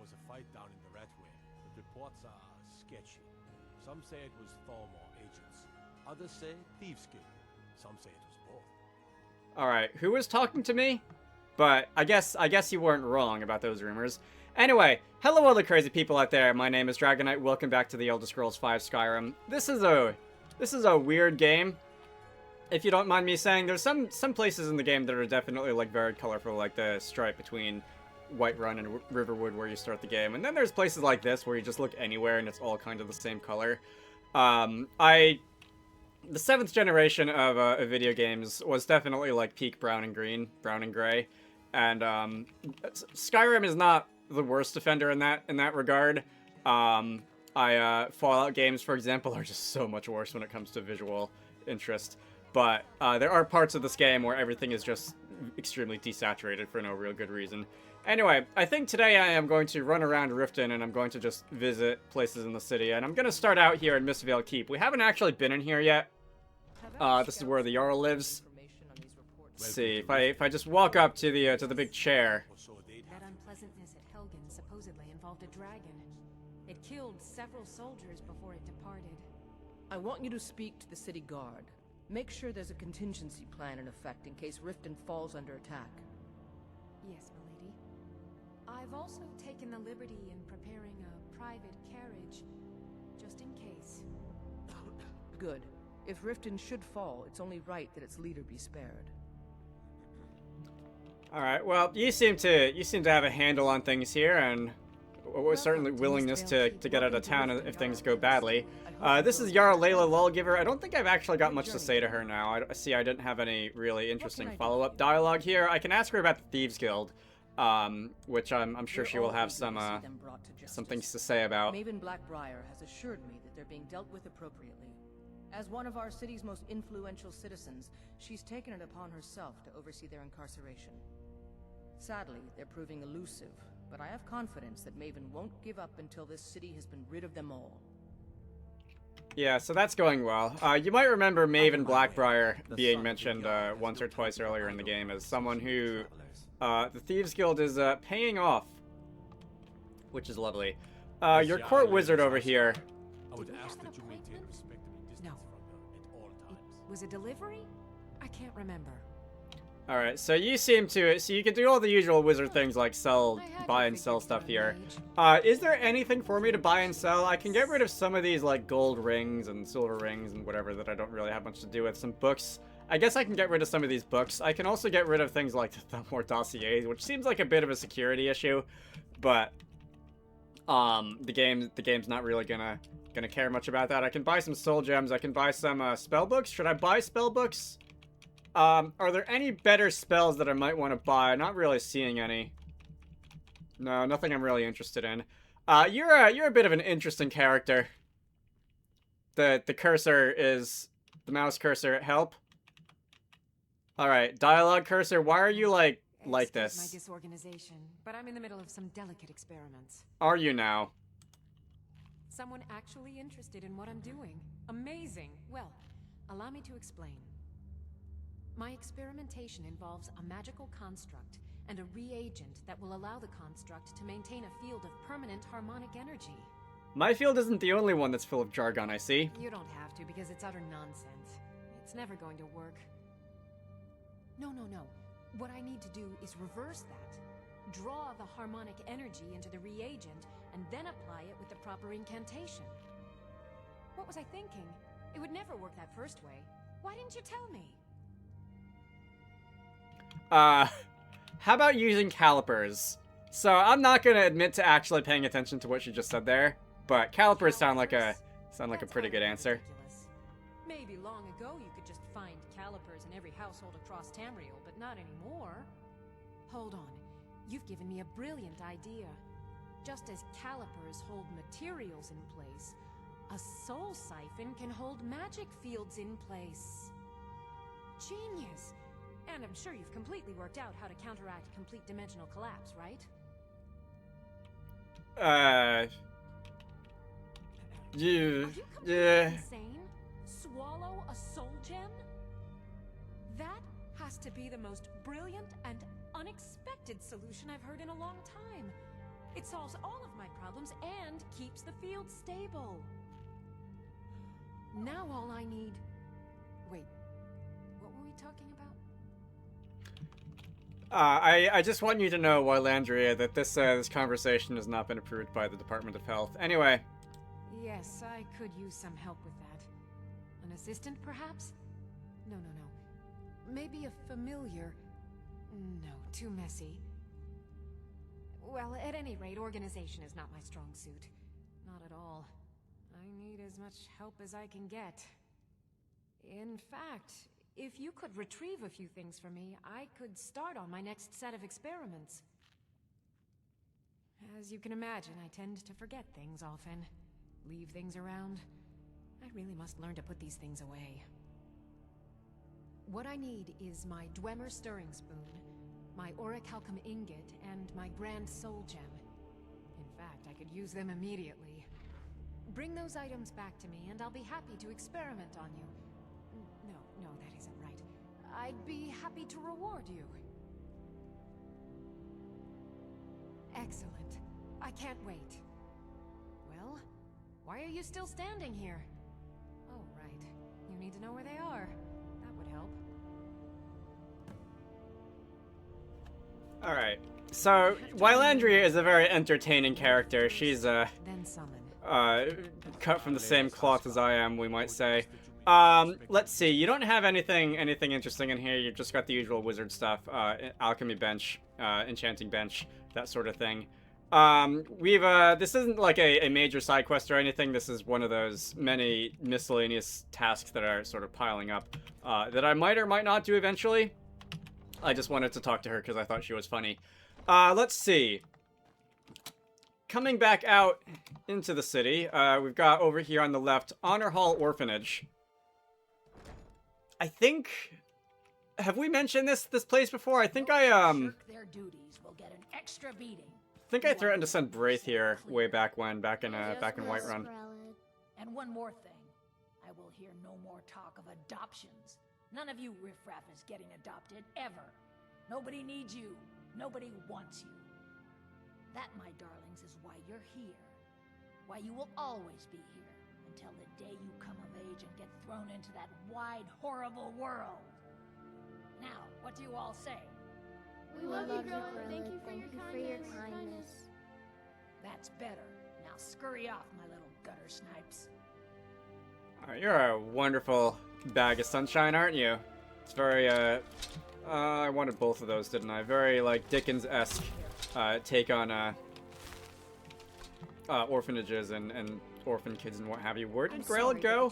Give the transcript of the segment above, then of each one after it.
was a fight down in the Ratway, but reports are sketchy. Some say it was Thormor agents. Others say Thieves Guild. Some say it was both. Alright, who was talking to me? But I guess you weren't wrong about those rumors. Anyway, hello all the crazy people out there. My name is Dragonite. Welcome back to the Elder Scrolls V Skyrim. This is a weird game. If you don't mind me saying, there's some places in the game that are definitely like very colorful, like the stripe between Whiterun and Riverwood where you start the game. And then there's places like this where you just look anywhere and it's all kind of the same color. The 7th generation of video games was definitely like peak brown and green, brown and gray. And Skyrim is not the worst offender in that regard. Fallout games, for example, are just so much worse when it comes to visual interest. But there are parts of this game where everything is just extremely desaturated for no real good reason. Anyway, I think today I am going to run around Riften and I'm going to just visit places in the city. And I'm going to start out here in Mistvale Keep. We haven't actually been in here yet. This is where the Jarl lives. Let's see, if I just walk up to the big chair. That unpleasantness at Helgen supposedly involved a dragon. It killed several soldiers before it departed. I want you to speak to the city guard. Make sure there's a contingency plan in effect in case Riften falls under attack. Yes, milady. I've also taken the liberty in preparing a private carriage, just in case. Good. If Riften should fall, it's only right that its leader be spared. Alright, well, you seem to have a handle on things here, and certainly willingness to get out of town if things go badly. This is Jarl Layla Lawgiver. I don't think I've actually got much to say to her now. I didn't have any really interesting follow-up dialogue here. I can ask her about the Thieves Guild, which I'm sure she will have some things to say about. Maven Blackbriar has assured me that they're being dealt with appropriately. As one of our city's most influential citizens, she's taken it upon herself to oversee their incarceration. Sadly, they're proving elusive, but I have confidence that Maven won't give up until this city has been rid of them all. Yeah, so that's going well. You might remember Maven Blackbriar being mentioned once or twice earlier in the game as someone who the Thieves Guild is paying off, which is lovely. Your court wizard over here. I would ask that you maintain respectable distance from her at all times. Was it delivery? I can't remember. Alright, so you can do all the usual wizard things like buy and sell stuff here. Is there anything for me to buy and sell? I can get rid of some of these like gold rings and silver rings and whatever that I don't really have much to do with. Some books. I guess I can get rid of some of these books. I can also get rid of things like the Thumbmore dossiers, which seems like a bit of a security issue, but the game's not really gonna care much about that. I can buy some soul gems. I can buy some spell books. Should I buy spell books? Are there any better spells that I might want to buy? Not really seeing any. No, nothing I'm really interested in. You're a bit of an interesting character. The cursor is the mouse cursor. Help. All right, dialogue cursor. Why are you like this? My disorganization, but I'm in the middle of some delicate experiments. Are you now? Someone actually interested in what I'm doing. Amazing. Well, allow me to explain. My experimentation involves a magical construct and a reagent that will allow the construct to maintain a field of permanent harmonic energy. My field isn't the only one that's full of jargon, I see. You don't have to, because it's utter nonsense. It's never going to work. No. What I need to do is reverse that. Draw the harmonic energy into the reagent, and then apply it with the proper incantation. What was I thinking? It would never work that first way. Why didn't you tell me? How about using calipers? So I'm not gonna admit to actually paying attention to what she just said there, but calipers sound like a pretty good answer. Ridiculous. Maybe long ago you could just find calipers in every household across Tamriel, but not anymore. Hold on, you've given me a brilliant idea. Just as calipers hold materials in place, a soul siphon can hold magic fields in place. Genius! And I'm sure you've completely worked out how to counteract complete dimensional collapse, right? Are you completely insane? Swallow a soul gem? That has to be the most brilliant and unexpected solution I've heard in a long time. It solves all of my problems and keeps the field stable. Now all I need... Wait, what were we talking about? I just want you to know, Wylandria, that this conversation has not been approved by the Department of Health. Anyway. Yes, I could use some help with that. An assistant, perhaps? No. Maybe a familiar. No, too messy. Well, at any rate, organization is not my strong suit. Not at all. I need as much help as I can get. In fact, if you could retrieve a few things for me, I could start on my next set of experiments. As you can imagine, I tend to forget things often. Leave things around. I really must learn to put these things away. What I need is my Dwemer stirring spoon, my orichalcum ingot, and my grand soul gem. In fact, I could use them immediately. Bring those items back to me, and I'll be happy to experiment on you. No, that isn't right. I'd be happy to reward you. Excellent. I can't wait. Well, why are you still standing here? Oh, right. You need to know where they are. That would help. Alright. So, Wylandria is a very entertaining character. She's, Then summon. cut from the same cloth as I am, we might say. Let's see. You don't have anything interesting in here. You've just got the usual wizard stuff. Alchemy bench, enchanting bench, that sort of thing. This isn't like a major side quest or anything. This is one of those many miscellaneous tasks that are sort of piling up, that I might or might not do eventually. I just wanted to talk to her because I thought she was funny. Let's see. Coming back out into the city, we've got over here on the left, Honor Hall Orphanage. I think... Have we mentioned this place before? I think Their duties will get an extra beating. I think I threatened to send Braith here way back when, back in Whiterun. And one more thing. I will hear no more talk of adoptions. None of you riffraff is getting adopted, ever. Nobody needs you. Nobody wants you. That, my darlings, is why you're here. Why you will always be here, until the day you come of age and get thrown into that wide, horrible world. Now, what do you all say? We love you, girl. Thank you for your kindness. That's better. Now scurry off, my little gutter snipes. Alright, you're a wonderful bag of sunshine, aren't you? It's very, I wanted both of those, didn't I? Very, like, Dickens-esque, take on, orphanages and orphan kids and what have you. Where did Grelid go?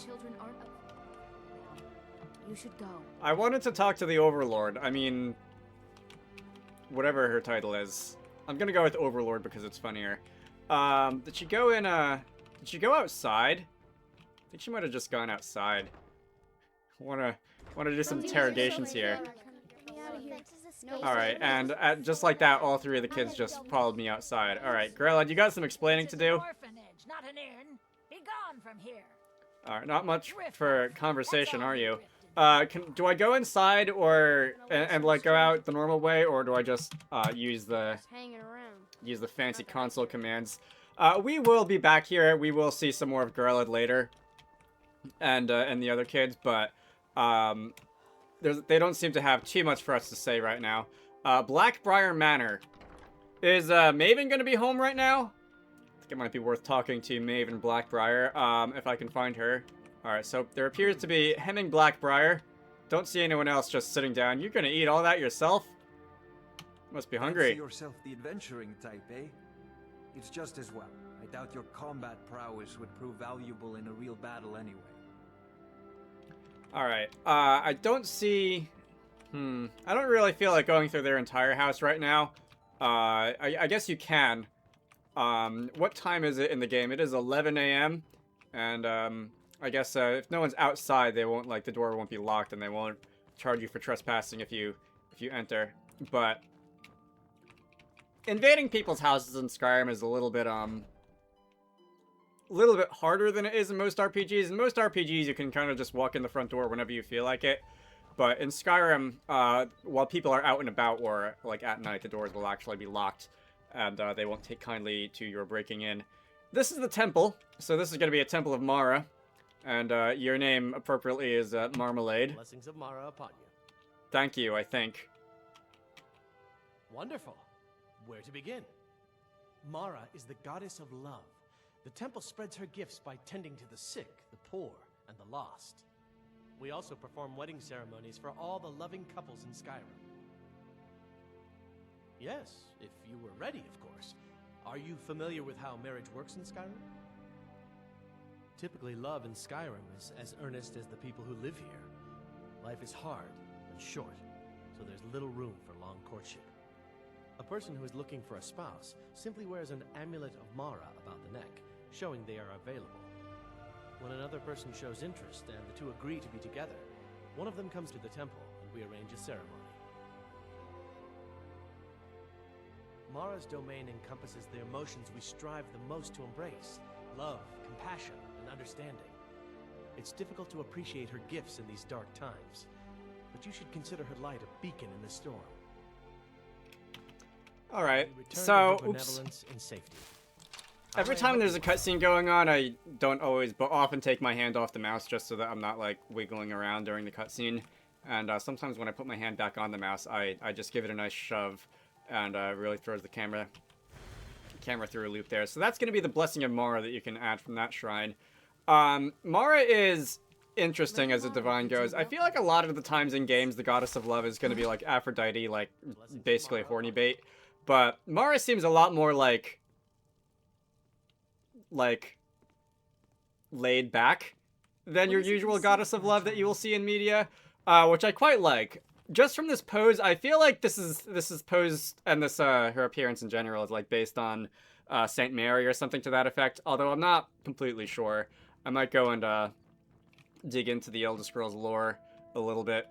You should go. I wanted to talk to the Overlord. I mean, whatever her title is. I'm gonna go with Overlord because it's funnier. Did she go in, did she go outside? I think she might have just gone outside. Wanna do some interrogations here. Alright, and just like that, all three of the kids just followed me outside. Alright, Grelid, you got some explaining to do? Orphanage, not an inn. Be gone from here. Alright, not much for conversation, are you? Do I go inside or and like go out the normal way, or do I just use the fancy console commands? We will be back here. We will see some more of Grelid later, and the other kids, but they don't seem to have too much for us to say right now. Blackbriar Manor. Is Maven gonna be home right now? I think it might be worth talking to Maven Blackbriar, if I can find her. Alright, so there appears to be Hemming Blackbriar. Don't see anyone else just sitting down. You're gonna eat all that yourself? Must be hungry. Fancy yourself the adventuring type, eh? It's just as well. I doubt your combat prowess would prove valuable in a real battle anyway. Alright, I don't see... I don't really feel like going through their entire house right now. I guess you can. What time is it in the game? It is 11 a.m. And, I guess, if no one's outside, they won't, like, the door won't be locked and they won't charge you for trespassing if you enter. But invading people's houses in Skyrim is a little bit harder than it is in most RPGs. In most RPGs, you can kind of just walk in the front door whenever you feel like it. But in Skyrim, while people are out and about or, like, at night, the doors will actually be locked. and they won't take kindly to your breaking in. This is the temple, so this is going to be a temple of Mara, and your name appropriately is Marmalade. Blessings of Mara upon you. Thank you, I think. Wonderful. Where to begin? Mara is the goddess of love. The temple spreads her gifts by tending to the sick, the poor, and the lost. We also perform wedding ceremonies for all the loving couples in Skyrim. Yes, if you were ready, of course. Are you familiar with how marriage works in Skyrim? Typically, love in Skyrim is as earnest as the people who live here. Life is hard and short, so there's little room for long courtship. A person who is looking for a spouse simply wears an amulet of Mara about the neck, showing they are available. When another person shows interest and the two agree to be together, one of them comes to the temple and we arrange a ceremony. Mara's domain encompasses the emotions we strive the most to embrace: love, compassion, and understanding. It's difficult to appreciate her gifts in these dark times, but you should consider her light a beacon in the storm. Alright, We return so, to her oops. benevolence and safety. Every I time hope there's a you cutscene going on, I don't always, but often take my hand off the mouse just so that I'm not, like, wiggling around during the cutscene. And sometimes when I put my hand back on the mouse, I just give it a nice shove, and really throws the camera through a loop there. So that's going to be the Blessing of Mara that you can add from that shrine. Mara is interesting as a divine goes. I feel like a lot of the times in games, the goddess of love is going to be like Aphrodite, like basically horny bait. But Mara seems a lot more like laid back than your usual goddess of love that you will see in media, which I quite like. Just from this pose, I feel like this is posed, and this her appearance in general is like based on Saint Mary or something to that effect. Although I'm not completely sure. I might go and dig into the Elder Scrolls lore a little bit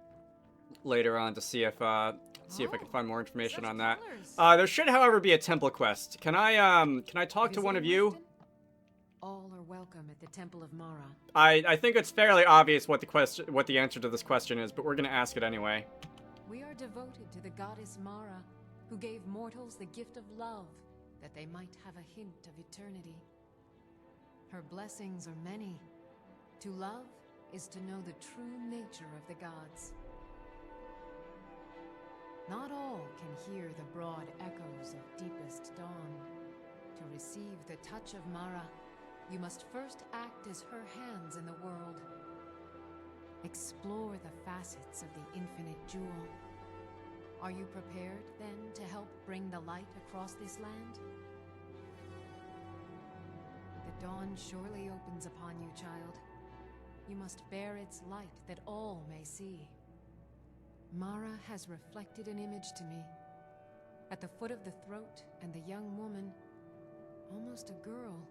later on to see if I can find more information on that. There should, however, be a temple quest. Can I talk to one of you? All are welcome at the Temple of Mara. I think it's fairly obvious what the answer to this question is, but we're gonna ask it anyway. We are devoted to the goddess Mara, who gave mortals the gift of love, that they might have a hint of eternity. Her blessings are many. To love is to know the true nature of the gods. Not all can hear the broad echoes of deepest dawn. To receive the touch of Mara, you must first act as her hands in the world. Explore the facets of the infinite jewel. Are you prepared, then, to help bring the light across this land? The dawn surely opens upon you, child. You must bear its light that all may see. Mara has reflected an image to me. At the foot of the throat and the young woman, almost a girl.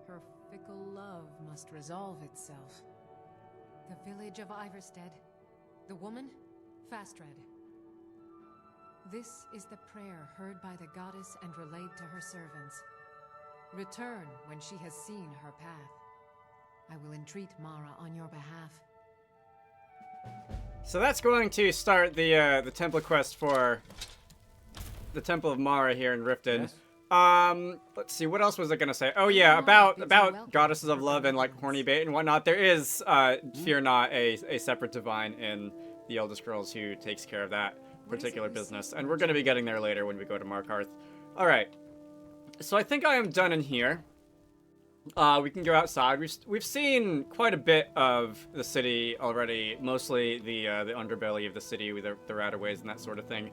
Her fickle love must resolve itself. The village of Iverstead. The woman, Fastred. This is the prayer heard by the goddess and relayed to her servants. Return when she has seen her path. I will entreat Mara on your behalf. So that's going to start the temple quest for the Temple of Mara here in Riften. Yes? Let's see, what else was I gonna say? Oh yeah, about goddesses of love and like horny bait and whatnot. There is, fear not, a separate divine in the Elder Scrolls who takes care of that particular business, and we're gonna be getting there later when we go to Markarth. All right, so I think I am done in here. We can go outside. We've seen quite a bit of the city already, mostly the underbelly of the city with the rataways and that sort of thing.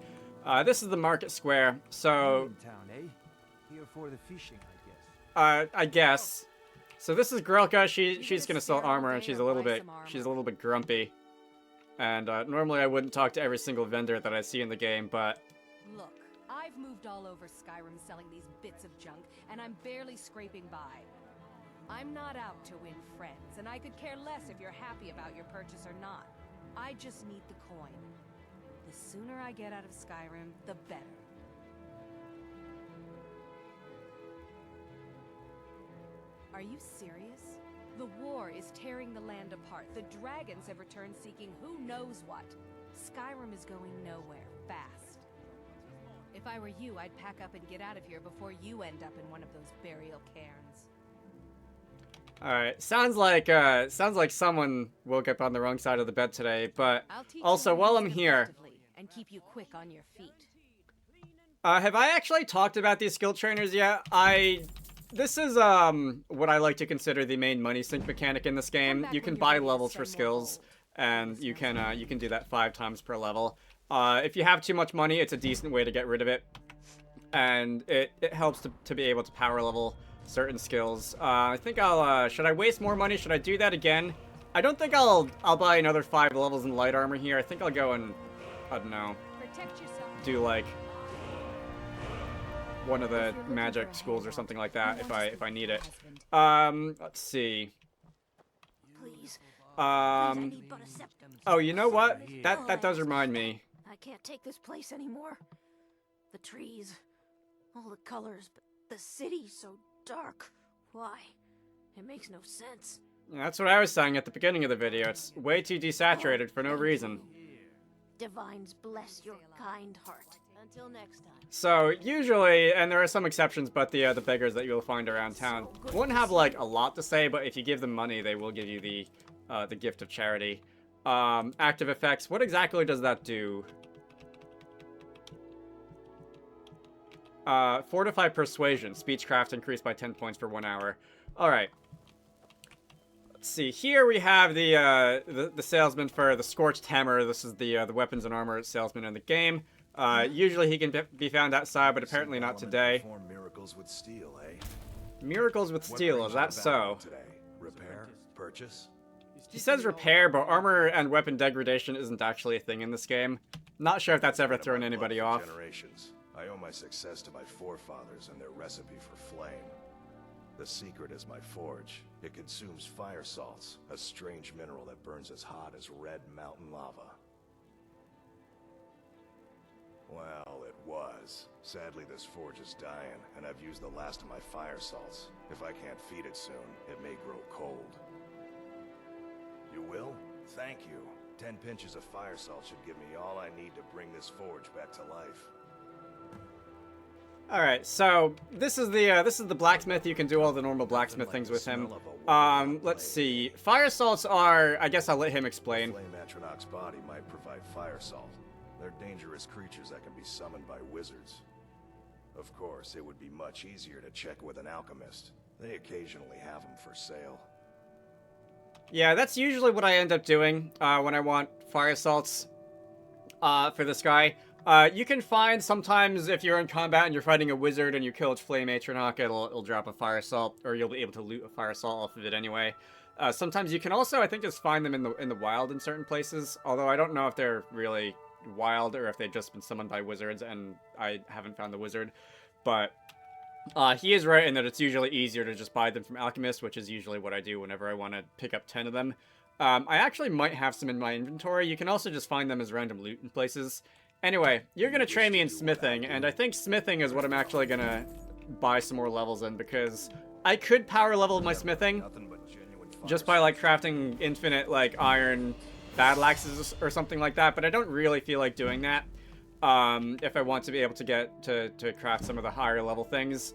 This is the market square, so In town, eh? Here for the fishing, I guess. I guess. So this is Grelka. She's gonna sell armor, and she's a little bit grumpy. And normally I wouldn't talk to every single vendor that I see in the game, but Look, I've moved all over Skyrim selling these bits of junk, and I'm barely scraping by. I'm not out to win friends, and I could care less if you're happy about your purchase or not. I just need the coin. The sooner I get out of Skyrim, the better. Are you serious? The war is tearing the land apart. The dragons have returned seeking who knows what. Skyrim is going nowhere, fast. If If I were you, I'd pack up and get out of here before you end up in one of those burial cairns. Alright, sounds like someone woke up on the wrong side of the bed today, but I'll teach also you how to while use I'm it here, effectively and keep you quick on your feet. have I actually talked about these skill trainers yet? This is what I like to consider the main money sink mechanic in this game. You can buy levels for skills, and you can do that 5 times per level. If you have too much money, it's a decent way to get rid of it, and it helps to be able to power level certain skills. I think I'll should I waste more money? Should I do that again? I don't think I'll buy another 5 levels in light armor here. I think I'll go and, I don't know, do like one of the magic schools or something like that if I need it. Let's see. Please. Oh, you know what? That does remind me. I can't take this place anymore. The trees, all the colors, but the city's so dark. Why? It makes no sense. That's what I was saying at the beginning of the video. It's way too desaturated for no reason. Divines bless your kind heart. Until next time. So usually, and there are some exceptions, but the beggars that you'll find around town won't have like a lot to say. But if you give them money, they will give you the gift of charity. Active effects. What exactly does that do? Fortify persuasion. Speechcraft increased by 10 points for 1 hour. All right. Let's see. Here we have the salesman for the Scorched Hammer. This is the weapons and armor salesman in the game. Usually he can be found outside, but apparently not today. Miracles with steel, eh? Miracles with steel. Is that so? Today? Repair? Purchase? He says repair, but armor and weapon degradation isn't actually a thing in this game. Not sure if that's ever thrown anybody off. Generations. I owe my success to my forefathers and their recipe for flame. The secret is my forge. It consumes fire salts, a strange mineral that burns as hot as red mountain lava. Well, it was. Sadly, this forge is dying, and I've used the last of my fire salts. If I can't feed it soon, it may grow cold. You will? Thank you. 10 pinches of fire salt should give me all I need to bring this forge back to life. Alright, so this is the blacksmith. You can do all the normal blacksmith things with him. Let's see. Fire salts are, I guess I'll let him explain. The flame Atronach's body might provide fire salt. They're dangerous creatures that can be summoned by wizards. Of course, it would be much easier to check with an alchemist. They occasionally have them for sale. Yeah, that's usually what I end up doing when I want fire salts for this guy. You can find sometimes if you're in combat and you're fighting a wizard and you kill its flame Atronach, it'll drop a fire salt, or you'll be able to loot a fire salt off of it anyway. Sometimes you can also, I think, just find them in the wild in certain places. Although I don't know if they're really wild or if they've just been summoned by wizards and I haven't found the wizard. But he is right in that it's usually easier to just buy them from alchemists, which is usually what I do whenever I want to pick up 10 of them. I actually might have some in my inventory. You can also just find them as random loot in places. Anyway, you're going to train me in smithing, and I think smithing is what I'm actually going to buy some more levels in, because I could power level my smithing just by, like, crafting infinite, like, iron battle axes or something like that, but I don't really feel like doing that if I want to be able to get to craft some of the higher level things.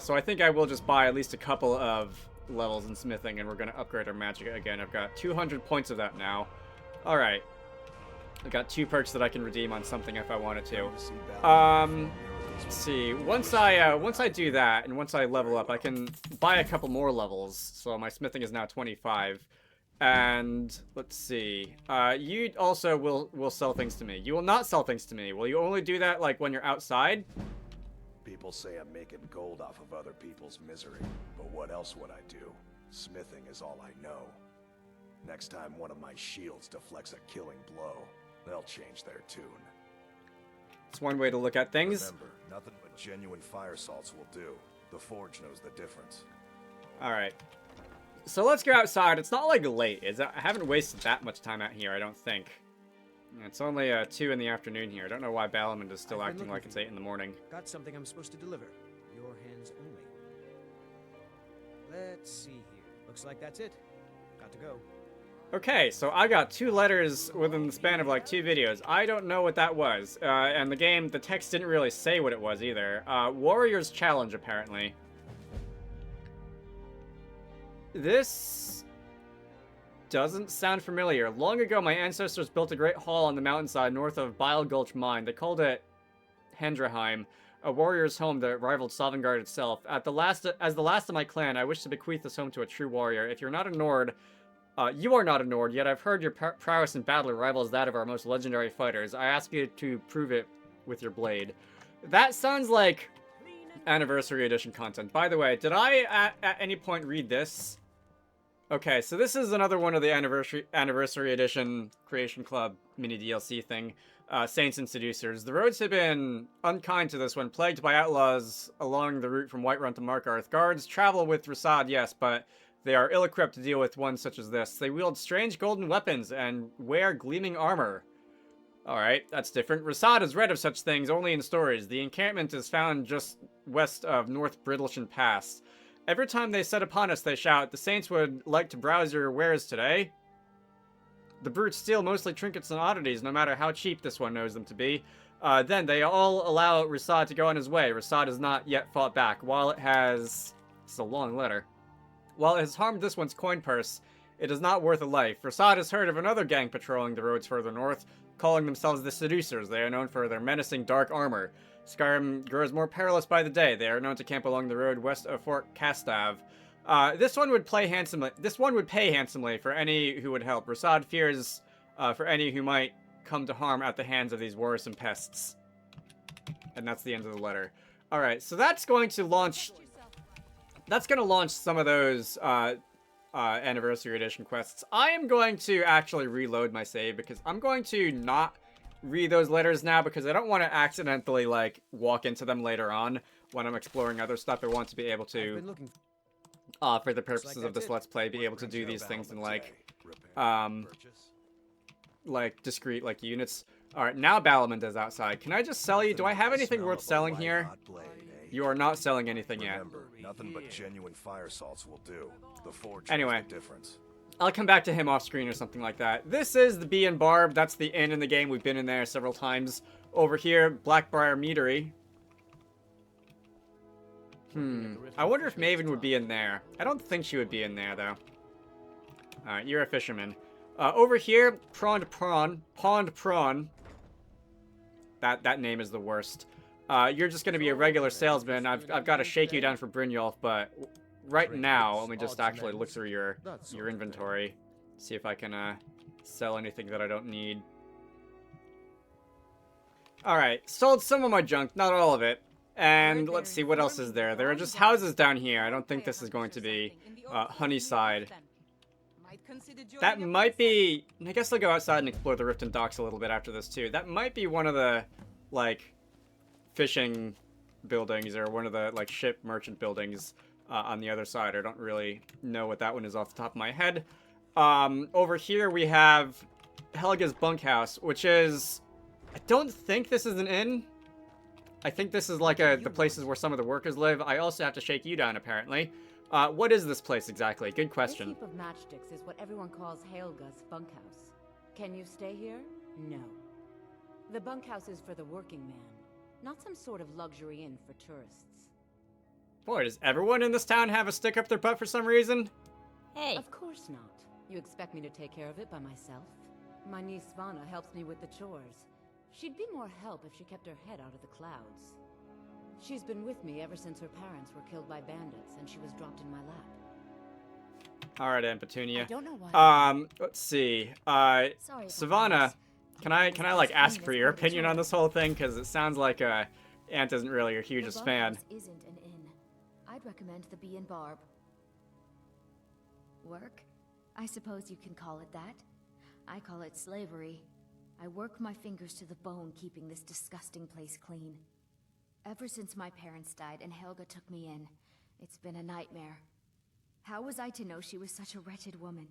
So I think I will just buy at least a couple of levels in smithing, and we're going to upgrade our magic again. I've got 200 points of that now. Alright. I've got 2 perks that I can redeem on something if I wanted to. Let's see. Once I do that, and once I level up, I can buy a couple more levels. So my smithing is now 25. And let's see. You also will sell things to me. You will not sell things to me. Will you only do that like when you're outside? People say I'm making gold off of other people's misery, but what else would I do? Smithing is all I know. Next time one of my shields deflects a killing blow, they'll change their tune. It's one way to look at things. Remember, nothing but genuine fire salts will do. The forge knows the difference. Alright. So let's go outside. It's not like late, is it? I haven't wasted that much time out here, I don't think. It's only 2 in the afternoon here. I don't know why Balamond is still acting like it's 8 in the morning. Got something I'm supposed to deliver. Your hands only. Let's see here. Looks like that's it. Got to go. Okay, so I got 2 letters within the span of like 2 videos. I don't know what that was. And the text didn't really say what it was either. Warrior's Challenge, apparently. This doesn't sound familiar. Long ago, my ancestors built a great hall on the mountainside north of Bile Gulch Mine. They called it Hendraheim, a warrior's home that rivaled Sovngarde itself. As the last of my clan, I wish to bequeath this home to a true warrior. If you're not a Nord, you are not a Nord, yet I've heard your prowess in battle rivals that of our most legendary fighters. I ask you to prove it with your blade. That sounds like Anniversary Edition content. By the way, did I at any point read this? Okay, so this is another one of the Anniversary Edition Creation Club mini DLC thing. Saints and Seducers. The roads have been unkind to this one, plagued by outlaws along the route from Whiterun to Markarth. Guards travel with Rasad, yes, but they are ill-equipped to deal with one such as this. They wield strange golden weapons and wear gleaming armor. Alright, that's different. Rasad has read of such things only in stories. The encampment is found just west of North Bridleshan Pass. Every time they set upon us, they shout, "The Saints would like to browse your wares today." The brutes steal mostly trinkets and oddities, no matter how cheap this one knows them to be. Then they all allow Rasad to go on his way. Rasad has not yet fought back. While it has... It's a long letter. While it has harmed this one's coin purse, it is not worth a life. Rasad has heard of another gang patrolling the roads further north, calling themselves the Seducers. They are known for their menacing dark armor. Skyrim grows more perilous by the day. They are known to camp along the road west of Fort Castav. This one would pay handsomely for any who would help. Rasad fears for any who might come to harm at the hands of these worrisome pests. And that's the end of the letter. Alright, so that's going to launch... That's going to launch some of those Anniversary Edition quests. I am going to actually reload my save because I'm going to not read those letters now because I don't want to accidentally, like, walk into them later on when I'm exploring other stuff. I want to be able to, for the purposes of this Let's Play, be able to do these things in, like discrete, like, units. Alright, now Balamund is outside. Can I just sell you? Do I have anything worth selling here? You are not selling anything yet. Nothing but genuine fire salts will do. The forge anyway, makes the difference. I'll come back to him off screen or something like that. This is the Bee and Barb. That's the inn in the game. We've been in there several times. Over here, Blackbriar Meadery. I wonder if Maven would be in there. I don't think she would be in there, though. Alright, you're a fisherman. Over here, Pond Prawn. That name is the worst. You're just going to be a regular salesman. I've got to shake you down for Brynjolf, but right now, let me just actually look through your inventory. See if I can sell anything that I don't need. Alright, sold some of my junk, not all of it. And let's see, what else is there? There are just houses down here. I don't think this is going to be Honeyside. That might be... I guess I'll go outside and explore the Riften docks a little bit after this, too. That might be one of the, like, fishing buildings or one of the, like, ship merchant buildings on the other side. I don't really know what that one is off the top of my head. Over here we have Helga's bunkhouse, which is... I don't think this is an inn. I think this is like the places where some of the workers live. I also have to shake you down, apparently. What is this place exactly? Good question. This heap of matchsticks is what everyone calls Helga's bunkhouse. Can you stay here? No. The bunkhouse is for the working man, not some sort of luxury inn for tourists. Boy, does everyone in this town have a stick up their butt for some reason? Hey! Of course not. You expect me to take care of it by myself? My niece Svana helps me with the chores. She'd be more help if she kept her head out of the clouds. She's been with me ever since her parents were killed by bandits and she was dropped in my lap. Alright, Aunt Petunia. I don't know why. Let's see. Savannah, can I like ask for your opinion on this whole thing? Because it sounds like Aunt isn't really your hugest fan. Isn't an inn. I'd recommend the Bee and Barb. Work? I suppose you can call it that. I call it slavery. I work my fingers to the bone keeping this disgusting place clean. Ever since my parents died and Helga took me in, it's been a nightmare. How was I to know she was such a wretched woman?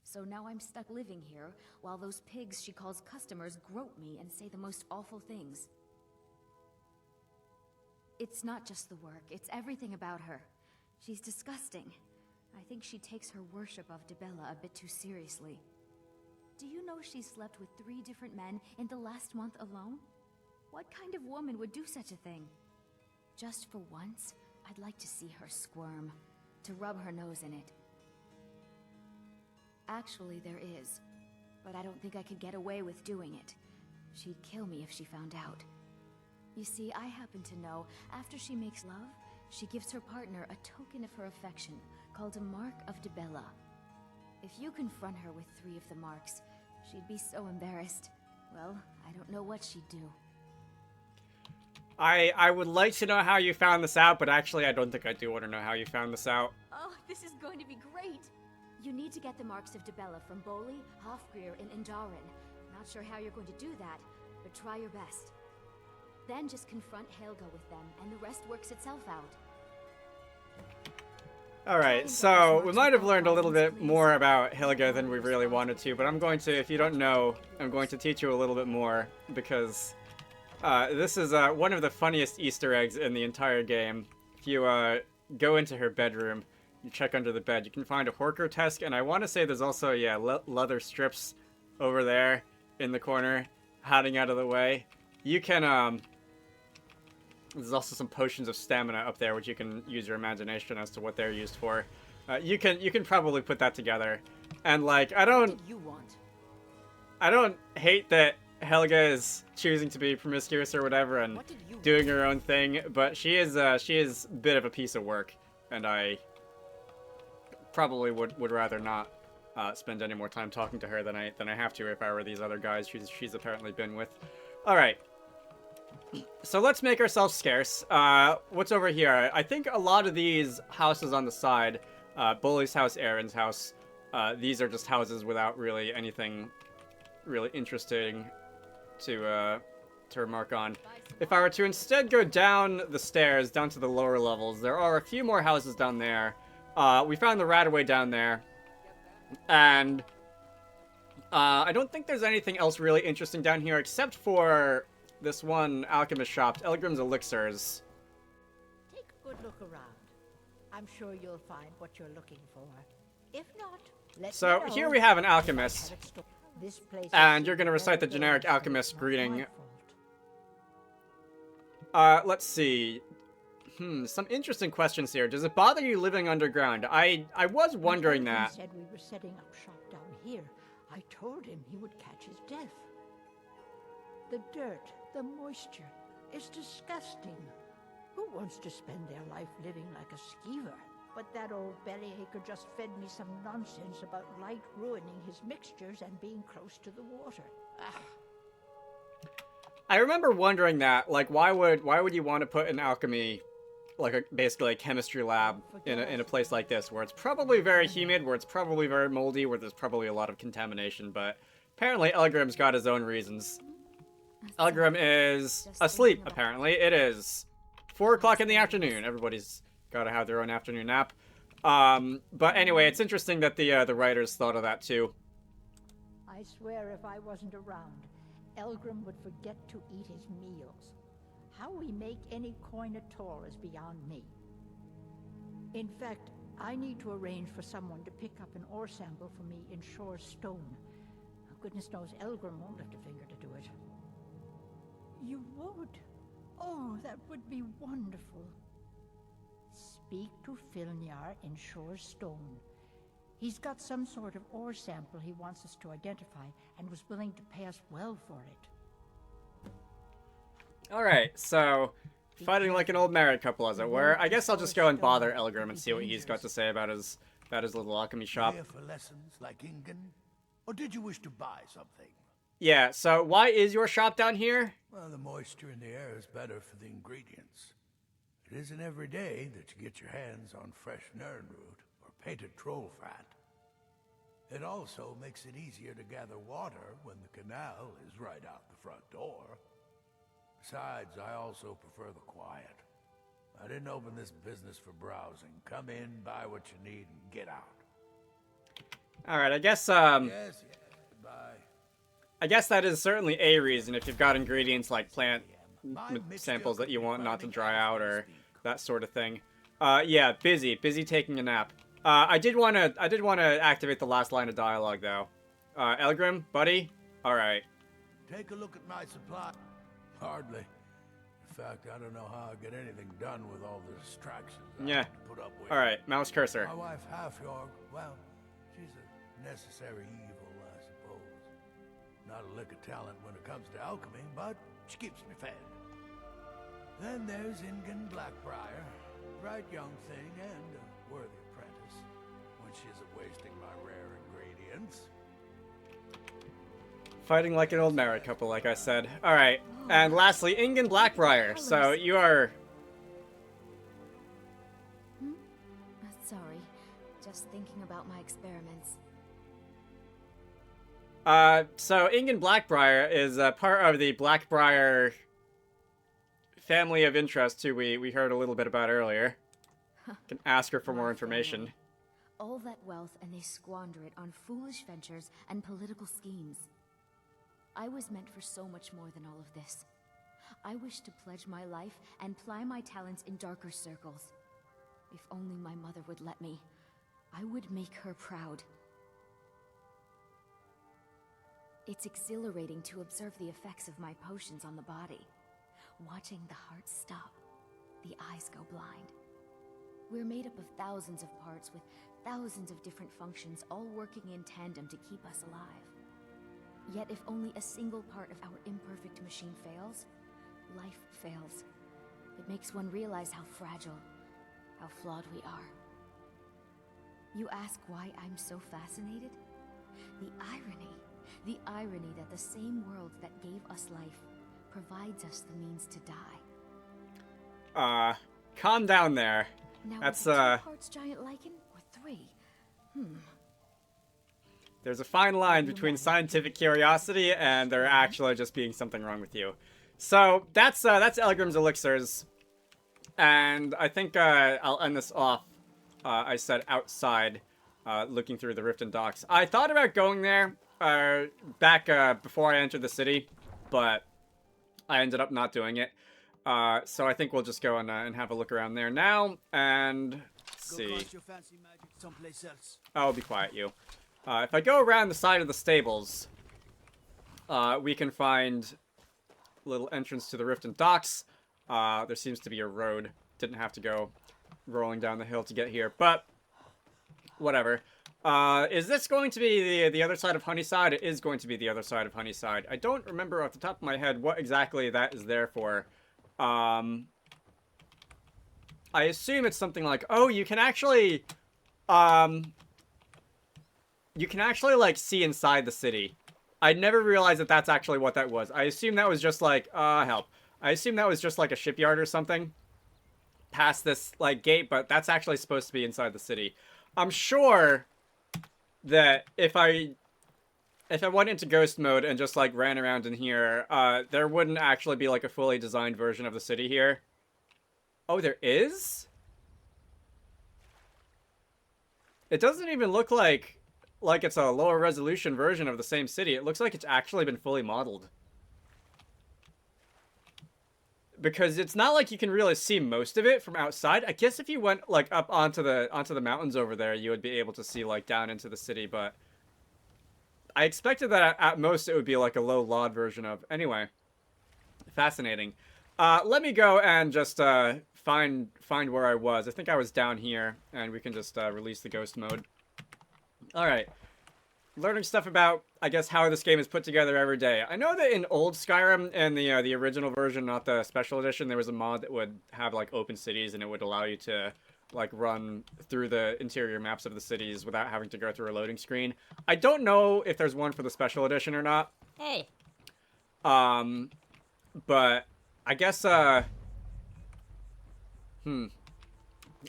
So now I'm stuck living here, while those pigs she calls customers grope me and say the most awful things. It's not just the work, it's everything about her. She's disgusting. I think she takes her worship of Dibella a bit too seriously. Do you know she slept with 3 different men in the last month alone? What kind of woman would do such a thing? Just for once, I'd like to see her squirm, to rub her nose in it. Actually, there is, but I don't think I could get away with doing it. She'd kill me if she found out. You see, I happen to know, after she makes love, she gives her partner a token of her affection, called a Mark of Dibella. If you confront her with 3 of the marks, she'd be so embarrassed. Well, I don't know what she'd do. I would like to know how you found this out, but actually I don't think I do want to know how you found this out. Oh, this is going to be great! You need to get the marks of Dibella from Boli, Hofgrir, and Indaren. Not sure how you're going to do that, but try your best. Then just confront Helga with them, and the rest works itself out. Alright, so we might have learned a little bit more about Helga than we really wanted to, but I'm going to, if you don't know, I'm going to teach you a little bit more, because this is one of the funniest Easter eggs in the entire game. If you go into her bedroom, you check under the bed, you can find a Horker-tesk, and I want to say there's also, yeah, leather strips over there in the corner, hiding out of the way. You can, there's also some potions of stamina up there, which you can use your imagination as to what they're used for. You can probably put that together. And, like, I don't hate that Helga is choosing to be promiscuous or whatever and doing her own thing, but she is a bit of a piece of work, and I probably would rather not spend any more time talking to her than I have to if I were these other guys she's apparently been with. All right. So let's make ourselves scarce. What's over here? I think a lot of these houses on the side, Bully's house, Aaron's house, these are just houses without really anything really interesting to remark on. If I were to instead go down the stairs, down to the lower levels, there are a few more houses down there. We found the Radaway down there, and I don't think there's anything else really interesting down here except for this one alchemist shop, Elgrim's Elixirs. Take a good look around. I'm sure you'll find what you're looking for. If not, let So me know. here we have an alchemist, This place and is you're going to recite the very generic dangerous. alchemist It's not greeting. my fault. Let's see. Some interesting questions here. Does it bother you living underground? I was wondering When Elvin that. said we were setting up shop down here, I told him he would catch his death. The dirt, the moisture, is disgusting. Who wants to spend their life living like a skeever? But that old bellyacre just fed me some nonsense about light ruining his mixtures and being close to the water. I remember wondering that, like, why would you want to put an alchemy, like basically a chemistry lab in a place like this, where it's probably very humid, where it's probably very moldy, where there's probably a lot of contamination, but apparently Elgrim's got his own reasons. Elgrim is asleep, apparently. It is 4 o'clock in the afternoon. Everybody's got to have their own afternoon nap. But anyway, it's interesting that the writers thought of that too. I swear if I wasn't around, Elgrim would forget to eat his meals. How we make any coin at all is beyond me. In fact, I need to arrange for someone to pick up an ore sample for me in Shore's stone. Goodness knows Elgrim won't lift a finger to do it. You would? Oh, that would be wonderful. Speak to Filnyar in Shore's stone. He's got some sort of ore sample he wants us to identify and was willing to pay us well for it. Alright, so fighting like an old married couple, as it were. I guess I'll just go and bother Elgrim and see what he's got to say about his little alchemy shop. Here for lessons like Ingen? Or did you wish to buy something? Yeah, so why is your shop down here? Well, the moisture in the air is better for the ingredients. It isn't every day that you get your hands on fresh nernroot or painted troll fat. It also makes it easier to gather water when the canal is right out the front door. Besides, I also prefer the quiet. I didn't open this business for browsing. Come in, buy what you need, and get out. Alright, I guess, Yes, bye. I guess that is certainly a reason if you've got ingredients like plant samples that you want not to dry out or that sort of thing. Yeah, busy taking a nap. I did want to activate the last line of dialogue though. Elgrim, buddy. All right. Take a look at my supply. Hardly. In fact, I don't know how I get anything done with all the distractions I have to put up with. All right, mouse cursor. My wife, Half-York, well, she's a necessary evil, I suppose. Not a lick of talent when it comes to alchemy, but she keeps me fed. Then there's Ingen Blackbriar, bright young thing and a worthy apprentice, when she isn't wasting my rare ingredients. Fighting like an old married couple, like I said. Alright, and lastly, Ingen Blackbriar. So, you are... Sorry, just thinking about my experiments. So Ingen Blackbriar is part of the Blackbriar family of interest, who we heard a little bit about earlier. Can ask her for more information. All that wealth, and they squander it on foolish ventures and political schemes. I was meant for so much more than all of this. I wish to pledge my life and ply my talents in darker circles. If only my mother would let me, I would make her proud. It's exhilarating to observe the effects of my potions on the body. Watching the heart stop, the eyes go blind. We're made up of thousands of parts with thousands of different functions, all working in tandem to keep us alive. Yet if only a single part of our imperfect machine fails, life fails. It makes one realize how fragile, how flawed we are. You ask why I'm so fascinated? The irony that the same world that gave us life provides us the means to die. Calm down there. Now, That's, was it 2 parts giant lichen or 3? There's a fine line between scientific curiosity and there actually just being something wrong with you. So, that's Elgrim's Elixirs. And I think, I'll end this off, I said outside, looking through the Riften docks. I thought about going there, back, before I entered the city, but I ended up not doing it. So I think we'll just go and have a look around there now, and let's see. Oh, be quiet, you. If I go around the side of the stables, we can find a little entrance to the Riften docks. There seems to be a road. Didn't have to go rolling down the hill to get here, but whatever. Is this going to be the other side of Honeyside? It is going to be the other side of Honeyside. I don't remember off the top of my head what exactly that is there for. I assume it's something like, oh, you can actually, like, see inside the city. I never realized that that's actually what that was. I assume that was just, like, help. I assume that was just, like, a shipyard or something past this, like, gate, but that's actually supposed to be inside the city. I'm sure that if I went into ghost mode and just, like, ran around in here, there wouldn't actually be, like, a fully designed version of the city here. Oh, there is? It doesn't even look like it's a lower resolution version of the same city. It looks like it's actually been fully modeled. Because it's not like you can really see most of it from outside. I guess if you went, like, up onto the mountains over there, you would be able to see, like, down into the city, but I expected that at most it would be, like, a low-lod version of. Anyway, fascinating. Let me go and just find where I was. I think I was down here, and we can just release the ghost mode. Alright. Learning stuff about, I guess, how this game is put together every day. I know that in old Skyrim, and the original version, not the special edition, there was a mod that would have, like, open cities, and it would allow you to, like, run through the interior maps of the cities without having to go through a loading screen. I don't know if there's one for the special edition or not. Hey. But I guess,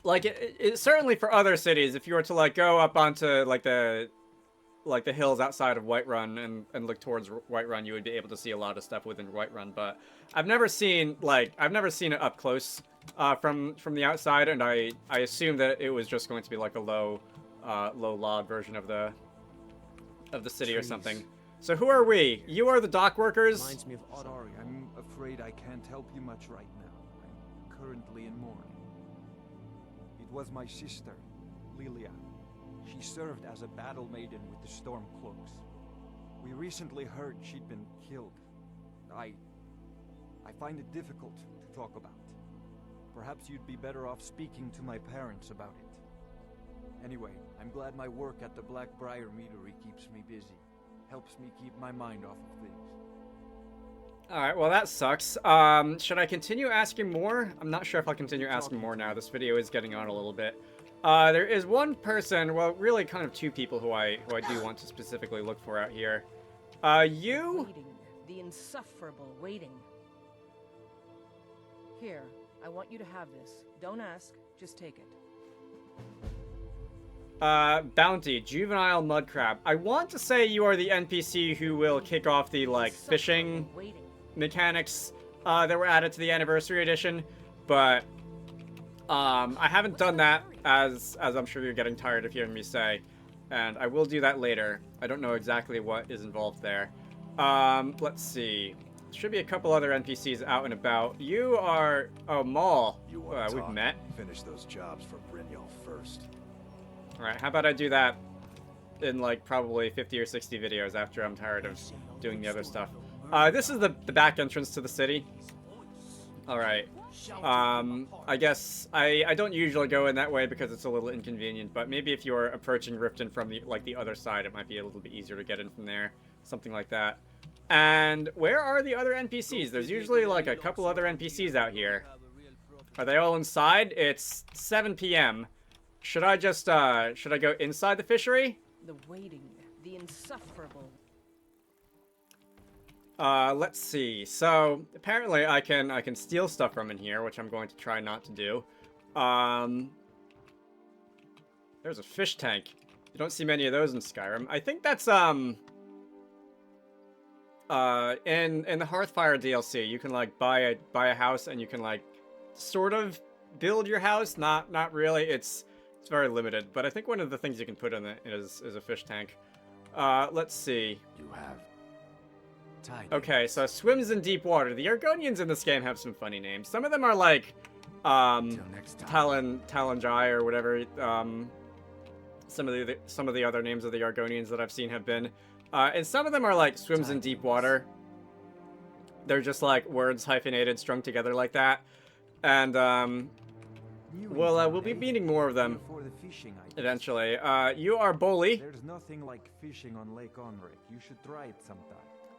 like, it certainly for other cities, if you were to, like, go up onto, like the hills outside of Whiterun and look towards Whiterun, you would be able to see a lot of stuff within Whiterun, but I've never seen it up close, from the outside, and I assume that it was just going to be, like, a low log version of the city or something. So who are we? You are the dock workers? Reminds me of Sorry, I'm afraid I can't help you much right now. I'm currently in mourning. It was my sister, Lilia. She served as a battle maiden with the Storm Cloaks. We recently heard she'd been killed. I find it difficult to talk about. Perhaps you'd be better off speaking to my parents about it. Anyway, I'm glad my work at the Blackbriar Meadery keeps me busy. Helps me keep my mind off of things. Alright, well that sucks. Should I continue asking more? I'm not sure if I'll continue asking more now. This video is getting on a little bit. There is one person, well, really kind of two people who I do want to specifically look for out here. You? Waiting. The insufferable waiting. Here, I want you to have this. Don't ask, just take it. Bounty, Juvenile Mudcrab. I want to say you are the NPC who will kick off the, like, fishing mechanics, that were added to the Anniversary Edition, but, I haven't done that, as I'm sure you're getting tired of hearing me say, and I will do that later. I don't know exactly what is involved there. Let's see. Should be a couple other NPCs out and about. You are... Oh, Maul. We've met. Finish those jobs for Brynjolf first. Alright, how about I do that in, like, probably 50 or 60 videos after I'm tired of doing the other stuff. This is the back entrance to the city. Alright. I guess I don't usually go in that way because it's a little inconvenient, but maybe if you're approaching Riften from the other side, it might be a little bit easier to get in from there. Something like that. And where are the other NPCs? There's usually like a couple other NPCs out here. Are they all inside? It's 7 p.m. Should I just should I go inside the fishery? The waiting, the insufferable. Let's see. So apparently I can steal stuff from in here, which I'm going to try not to do. There's a fish tank. You don't see many of those in Skyrim. I think that's in the Hearthfire DLC, you can like buy a house and you can like sort of build your house. Not really. It's very limited. But I think one of the things you can put in it is a fish tank. Let's see. You have Okay, so swims in deep water. The Argonians in this game have some funny names. Some of them are like Talonjai or whatever. Some of the other names of the Argonians that I've seen have been. And some of them are like swims in deep water. They're just like words hyphenated, strung together like that. And we'll be meeting more of them eventually. You are Bolly. There's nothing like fishing on Lake Onric. You should try it sometime.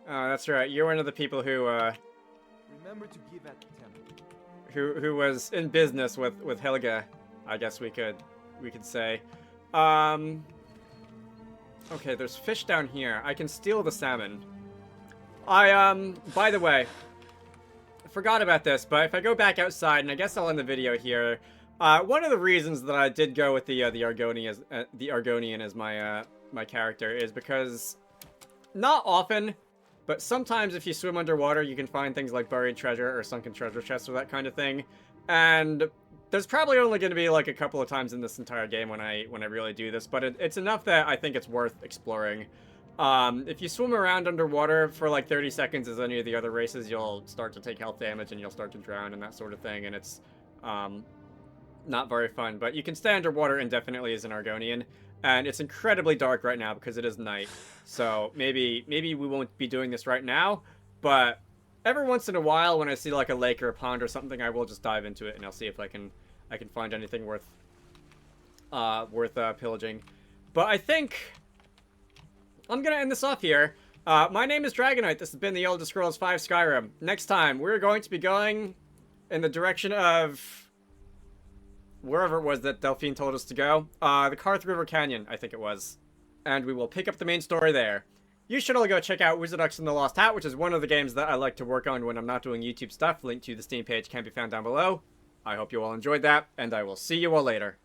That's right. You're one of the people who remember to give at the temple. Who was in business with Helga, I guess we could say. Okay, there's fish down here. I can steal the salmon. By the way, I forgot about this, but if I go back outside, and I guess I'll end the video here, one of the reasons that I did go with the Argonian as my character is because not often, but sometimes if you swim underwater, you can find things like buried treasure or sunken treasure chests or that kind of thing, and there's probably only going to be like a couple of times in this entire game when I really do this, but it's enough that I think it's worth exploring. If you swim around underwater for like 30 seconds as any of the other races, you'll start to take health damage and you'll start to drown and that sort of thing, and it's not very fun. But you can stay underwater indefinitely as an Argonian, and it's incredibly dark right now because it is night. So maybe we won't be doing this right now, but every once in a while, when I see like a lake or a pond or something, I will just dive into it and I'll see if I can find anything worth pillaging. But I think I'm gonna end this off here. My name is Dragonite. This has been the Elder Scrolls V Skyrim. Next time, we're going to be going in the direction of wherever it was that Delphine told us to go. The Karth River Canyon, I think it was. And we will pick up the main story there. You should all go check out Wizarducks and the Lost Hat, which is one of the games that I like to work on when I'm not doing YouTube stuff. Link to the Steam page can be found down below. I hope you all enjoyed that, and I will see you all later.